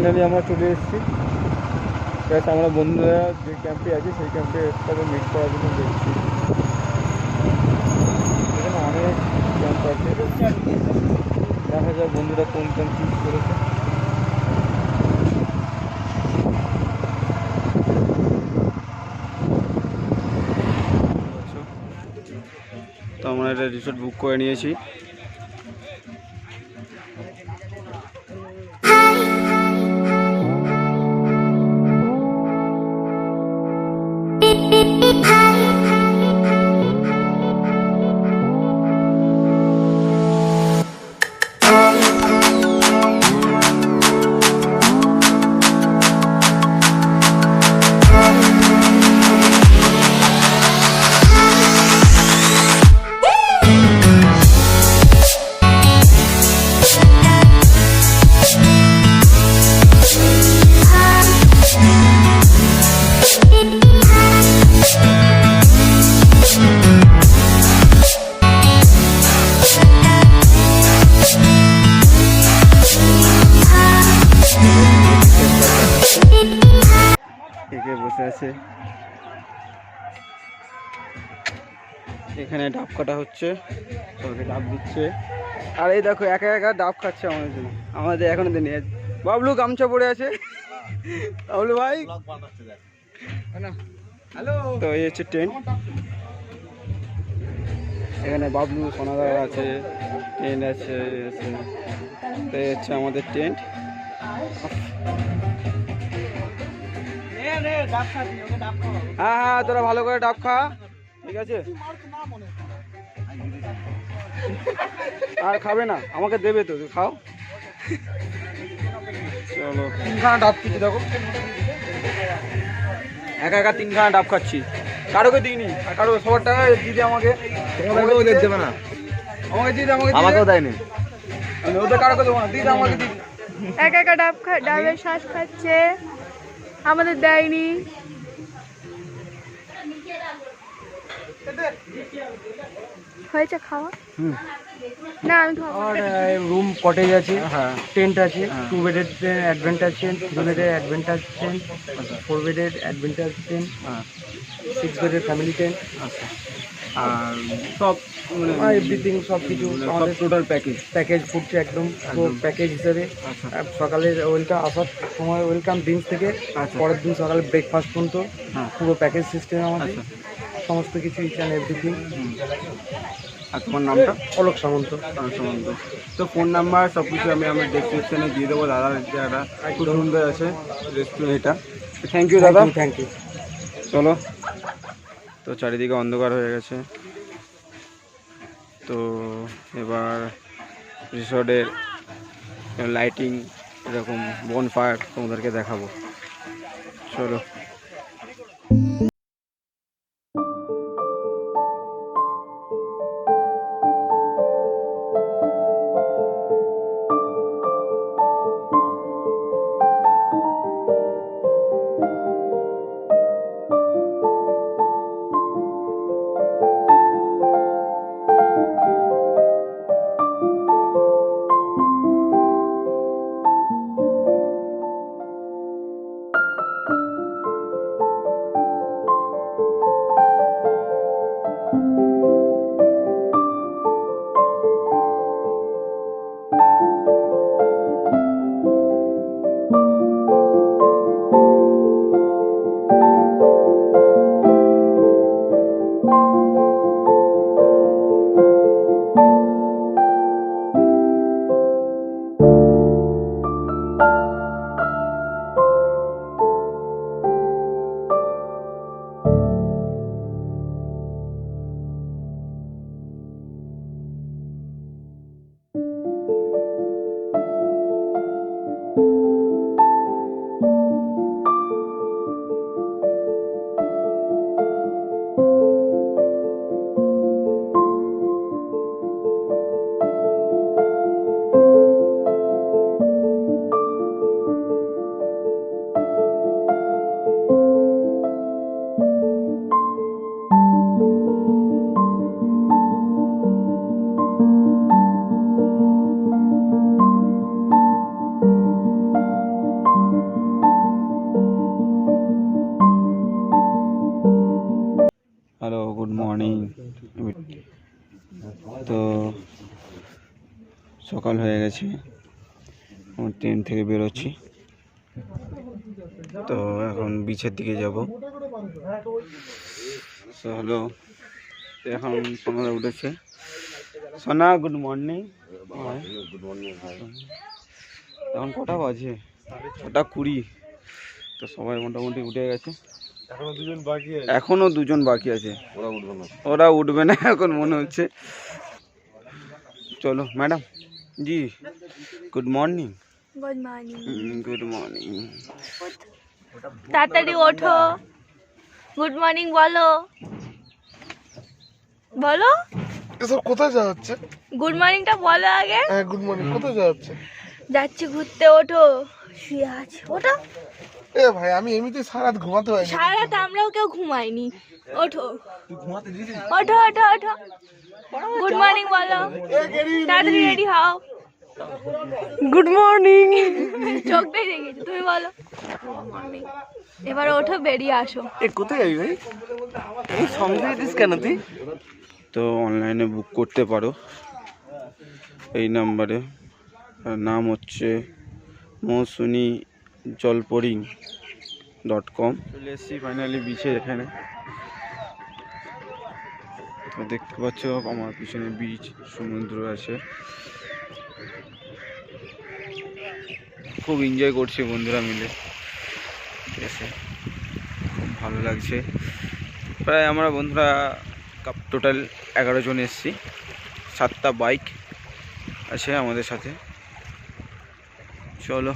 Finally আমরা চলে এসেছি। আমরা বন্ধুরা যে ক্যাম্পে আছি সেই ক্যাম্পে সাথে মিট করার জন্য দেখছি। এখানে অনেক ক্যাম্প আছে, দেখা যায় বন্ধুরা কোন ক্যাম্প চুজ করেছে। তো আমরা একটা রিসোর্ট বুক করে নিয়েছি। বসে আছে এখানে, ডাব কাটা হচ্ছে, সবাইকে ডাব দিচ্ছে। আর এই দেখো একা একা ডাব খাচ্ছে আমাদের জন্য, আমাদের এখনো দিনে। বাবলু গামছা পরে আছে, বাবলু ভাই। হ্যালো। তো এই হচ্ছে টেন্ট, এখানে বাবলু সোনাদার আছে, টেন্ট আছে। তো এই হচ্ছে আমাদের টেন্ট। হ্যাঁ হ্যাঁ, তোরা ভালো করে ডাব খা, ঠিক আছে? আর খাবে না, আমাকে দেবে তো, খাও। চলো, 3খানা ডাব খেয়েছি দেখো, একা একা 3খানা ডাব খাচ্ছি, কারোকে দিইনি। আর কারো সবার টাকা দিদি আমাকে, ওদের দেবে না, আমাকে দিদি, আমাকেও দেয়নি, ওদের কারোকে দেবো না, দিদি আমাকে দিদি। একা একা ডাবের শ্বাস খাচ্ছে, আমাদের দেয়নি। হয়েছে খাওয়া? না আমি রুম কটেজ আছে, টেন্ট আছে, 2 বেডের অ্যাডভেন্টার টেন্ট, 3 বেডের অ্যাডভেন্টার টেন্ট, 4 বেডের অ্যাডভেন্টার টেন্ট, 6 বেডের ফ্যামিলি টেন্ট। আচ্ছা, আর সব এভরিথিং, সব কিছু আমাদের টোটাল প্যাকেজ ফুটছে একদম প্যাকেজ হিসেবে। সকালে ওয়েলকাম আসার সময় ওয়েলকাম ড্রিঙ্কস থেকে পরের দিন সকালে ব্রেকফাস্ট পর্যন্ত পুরো প্যাকেজ সিস্টেম আমাদের, সমস্ত কিছু ইচ অ্যান্ড এভরিথিং। আর তোমার নামটা? অলোক সামন্ত। তো ফোন নাম্বার সব কিছু আমি আমার ডেসক্রিপশানে দিয়ে দেবো। দাদার জায়গাটা খুব সুন্দর আছে রেস্টুরেন্ট এটা। থ্যাংক ইউ দাদা। Thank you. চলো, তো চারিদিকে অন্ধকার হয়ে গেছে, তো এবার রিসর্টের লাইটিং, এরকম বনফায়ার তোমাদেরকে দেখাবো। চলো। Hello good morning. তো সকাল হয়ে গেছে, আমার ট্রেন থেকে বেরোচ্ছি। তো এখন বিচের দিকে যাব। হ্যালো, এখন সোনা উঠেছে। সোনা গুড মর্নিং। এখন কটা বাজে? 6:20। তো সবাই মোটামুটি উঠে গেছে, এখনো দুজন বাকি আছে। ওরা উঠবে না এখন মনে হচ্ছে। চলো ম্যাডাম জি, good morning. Good morning. Good morning. তাড়াতাড়ি ওঠো, গুড মর্নিং বলো বলো। এসব কোথায় যাওয়া হচ্ছে? গুড মর্নিংটা বলো আগে। হ্যাঁ গুড মর্নিং, কোথায় যাওয়া হচ্ছে? যাচ্ছি ঘুরতে, ওঠো। শুয়ে আছি, ওঠো। এ ভাই আমি এমনিতেই সারা রাত ঘুমাতে পারিনি। সারা রাত আমরাও কেউ ঘুমাইনি, ওঠো ওঠো ওঠো ওঠো। গুড মর্নিং বলো, তাড়াতাড়ি রেডি হও। Good morning. চোখটাই দেখেছি, তুমি বলো মর্নিং। এবার ওঠো, বেরিয়ে আসো। কোথায় যাবি ভাই? এই সঙ্গে দিস কেন তুই? তো অনলাইনে বুক করতে পারো এই নাম্বারে। নাম হচ্ছে মৌসুনি জলপরি.com। চলে এসেছি ফাইনালি বিচে এখানে। তো দেখতে পাচ্ছ আমার পিছনে বিচ, সমুদ্র আছে। খুব এনজয় করছি বন্ধুরা মিলে, এসে খুব ভালো লাগছে। প্রায় আমরা বন্ধুরা টোটাল 11 জন এসেছি। 7টা বাইক আছে আমাদের সাথে। চলো।